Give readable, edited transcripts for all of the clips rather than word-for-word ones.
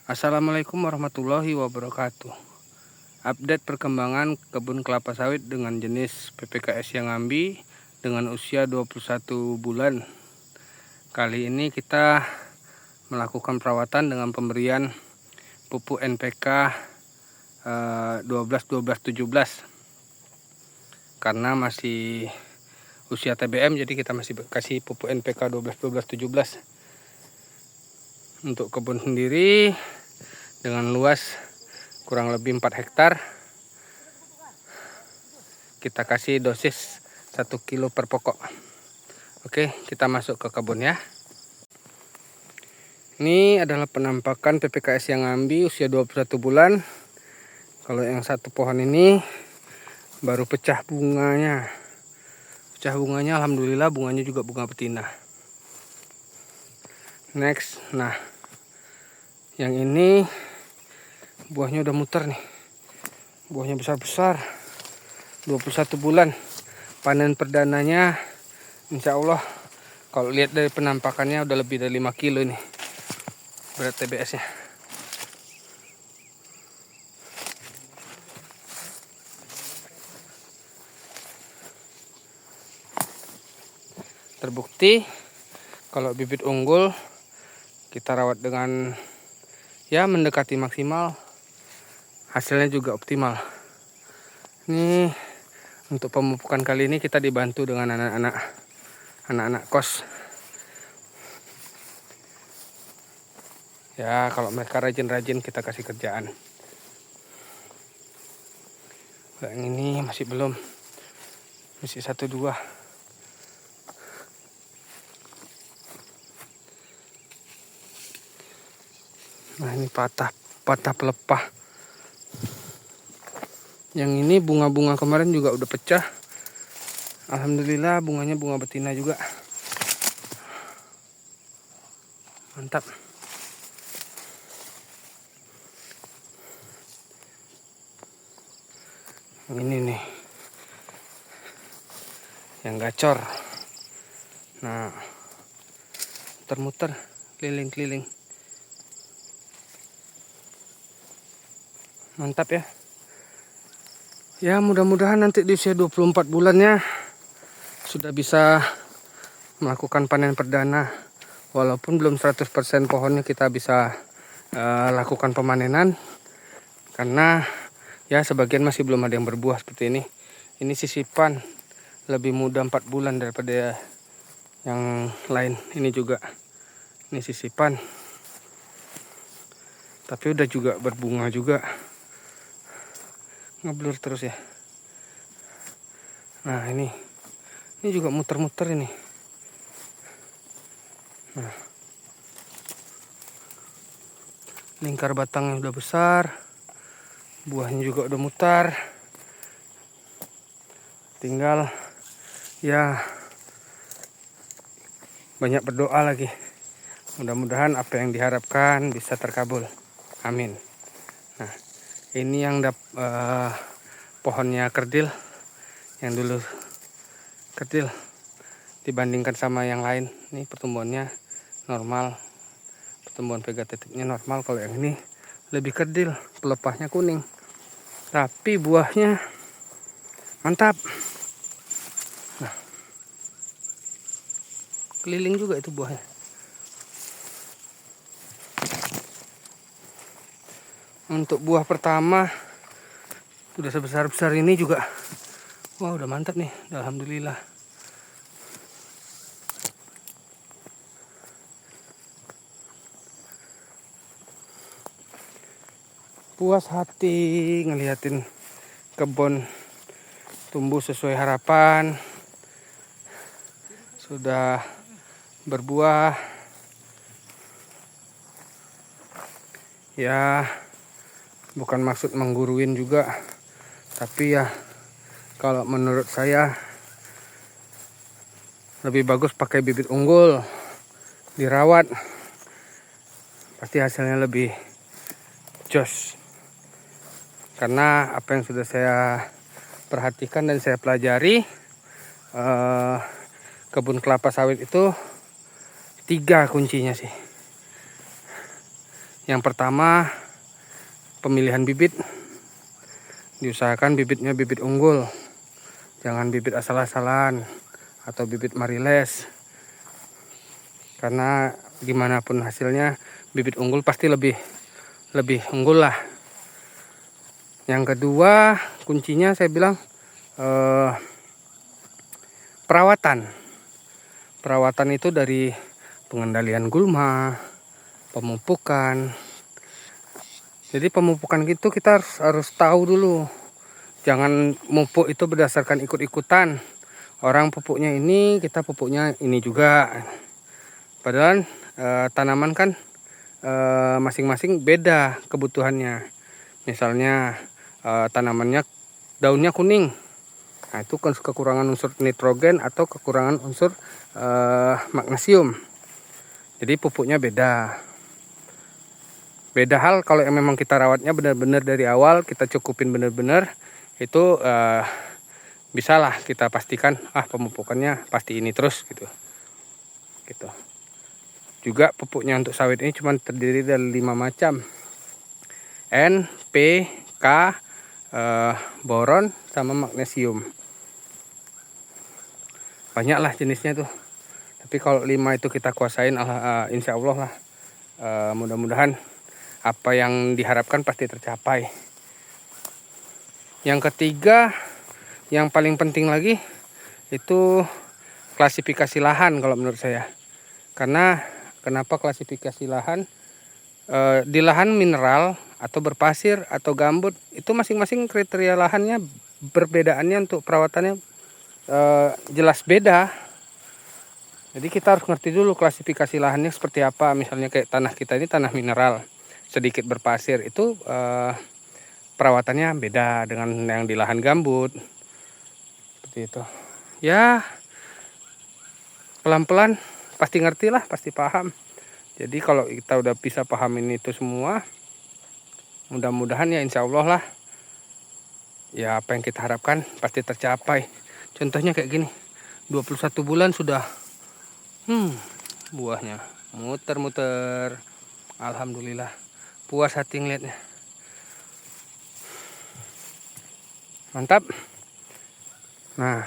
Assalamualaikum warahmatullahi wabarakatuh. Update perkembangan kebun kelapa sawit dengan jenis PPKS Yangambi dengan usia 21 bulan. Kali ini kita melakukan perawatan dengan pemberian pupuk NPK 12-12-17. Karena masih usia TBM, jadi kita masih kasih pupuk NPK 12-12-17. Untuk kebun sendiri dengan luas kurang lebih 4 hektar, kita kasih dosis 1 kilo per pokok. Oke, kita masuk ke kebun ya. Ini adalah penampakan PPKS Yangambi usia 21 bulan. Kalau yang satu pohon ini baru pecah bunganya. Alhamdulillah bunganya juga bunga betina. Next, nah yang ini buahnya udah muter nih. Buahnya besar-besar. 21 bulan. Panen perdananya insya Allah kalau lihat dari penampakannya udah lebih dari 5 kilo nih berat TBS nya. Terbukti kalau bibit unggul kita rawat dengan ya mendekati maksimal, hasilnya juga optimal. Ini untuk pemupukan kali ini kita dibantu dengan anak-anak kos. Ya kalau mereka rajin-rajin kita kasih kerjaan. Yang ini masih belum, masih 1-2. Nah ini patah pelepah. Yang ini bunga-bunga kemarin juga udah pecah. Alhamdulillah bunganya bunga betina juga. Mantap. Yang ini nih, yang gacor. Nah, muter-muter, keliling-keliling. Mantap ya. Ya mudah-mudahan nanti di usia 24 bulannya sudah bisa melakukan panen perdana. Walaupun belum 100% pohonnya kita bisa lakukan pemanenan. Karena ya sebagian masih belum ada yang berbuah seperti ini. Ini sisipan, lebih muda 4 bulan daripada yang lain. Ini juga, ini sisipan. Tapi udah juga berbunga juga. Ngeblur terus ya. Nah ini juga muter-muter ini. Nah, lingkar batangnya udah besar, buahnya juga udah mutar. Tinggal ya banyak berdoa lagi. Mudah-mudahan apa yang diharapkan bisa terkabul. Amin. Nah ini yang pohonnya kerdil, yang dulu kerdil dibandingkan sama yang lain. Ini pertumbuhannya normal, pertumbuhan vegetatifnya normal. Kalau yang ini lebih kerdil, pelepahnya kuning, tapi buahnya mantap. Nah, keliling juga itu buahnya. Untuk buah pertama udah sebesar-besar ini juga. Wah udah mantap nih, alhamdulillah. Puas hati ngeliatin kebun tumbuh sesuai harapan, sudah berbuah. Ya bukan maksud mengguruin juga, tapi ya kalau menurut saya lebih bagus pakai bibit unggul, dirawat, pasti hasilnya lebih jos. Karena apa yang sudah saya perhatikan dan saya pelajari, kebun kelapa sawit itu 3 kuncinya sih. Yang pertama, pemilihan bibit. Diusahakan bibitnya bibit unggul, jangan bibit asal-asalan atau bibit mariles, karena gimana pun hasilnya bibit unggul pasti lebih unggul lah. Yang kedua, kuncinya saya bilang perawatan itu dari pengendalian gulma, pemupukan. Jadi pemupukan itu kita harus tahu dulu. Jangan mupuk itu berdasarkan ikut-ikutan. Orang pupuknya ini, kita pupuknya ini juga. Padahal tanaman kan masing-masing beda kebutuhannya. Misalnya tanamannya daunnya kuning. Nah, itu kekurangan unsur nitrogen atau kekurangan unsur magnesium. Jadi pupuknya beda. Beda hal kalau yang memang kita rawatnya benar-benar dari awal, kita cukupin benar-benar, itu bisalah kita pastikan pemupukannya pasti ini terus gitu. Juga pupuknya untuk sawit ini cuma terdiri dari 5 macam. N, P, K, boron, sama magnesium. Banyaklah jenisnya tuh. Tapi kalau 5 itu kita kuasain, insya Allah lah, mudah-mudahan apa yang diharapkan pasti tercapai. Yang ketiga, yang paling penting lagi itu klasifikasi lahan kalau menurut saya. Karena kenapa klasifikasi lahan? Di lahan mineral atau berpasir atau gambut itu masing-masing kriteria lahannya perbedaannya untuk perawatannya jelas beda. Jadi kita harus ngerti dulu klasifikasi lahannya seperti apa. Misalnya kayak tanah kita ini tanah mineral, sedikit berpasir, itu perawatannya beda dengan yang di lahan gambut. Seperti itu. Ya, pelan-pelan pasti ngerti lah, pasti paham. Jadi kalau kita udah bisa pahamin itu semua, mudah-mudahan ya insya Allah lah, ya apa yang kita harapkan pasti tercapai. Contohnya kayak gini, 21 bulan sudah buahnya muter-muter. Alhamdulillah, puas hati ngeliatnya. Mantap. Nah,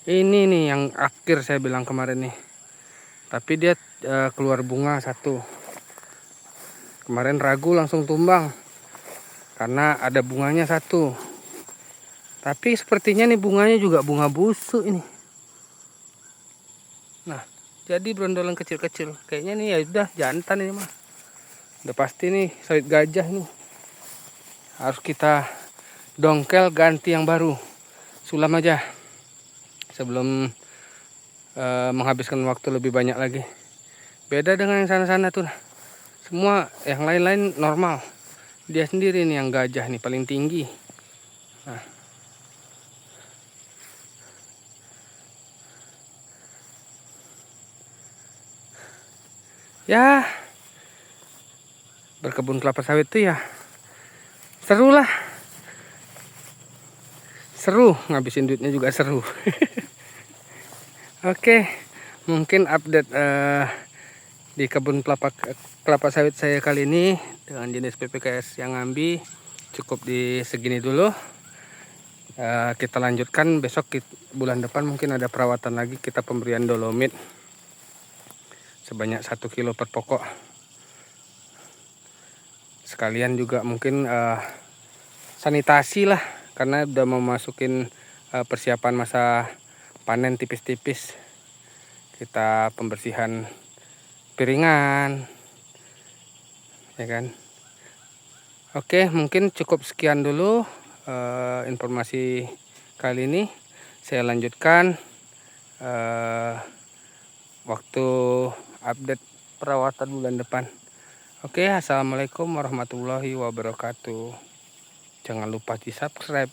ini nih yang akhir saya bilang kemarin nih. Tapi dia keluar bunga satu. Kemarin ragu langsung tumbang karena ada bunganya satu. Tapi sepertinya nih bunganya juga bunga busuk ini. Nah, jadi brondolan kecil-kecil. Kayaknya nih ya udah jantan ini mah. Udah pasti nih sawit gajah nih. Harus kita dongkel ganti yang baru. Sulam aja sebelum menghabiskan waktu lebih banyak lagi. Beda dengan yang sana-sana tuh. Semua yang lain-lain normal. Dia sendiri nih yang gajah nih paling tinggi. Nah. Ya, berkebun kelapa sawit tuh ya seru lah. Seru, ngabisin duitnya juga seru. Oke, mungkin update di kebun kelapa sawit saya kali ini dengan jenis PPKS yang ngambi cukup di segini dulu. Kita lanjutkan besok, bulan depan mungkin ada perawatan lagi, kita pemberian dolomit sebanyak 1 kilo per pokok. Sekalian juga mungkin sanitasi lah, karena udah mau masukin persiapan masa panen tipis-tipis. Kita pembersihan piringan, ya kan. Oke, mungkin cukup sekian dulu informasi kali ini. Saya lanjutkan waktu update perawatan bulan depan. Oke, assalamualaikum warahmatullahi wabarakatuh. Jangan lupa di subscribe.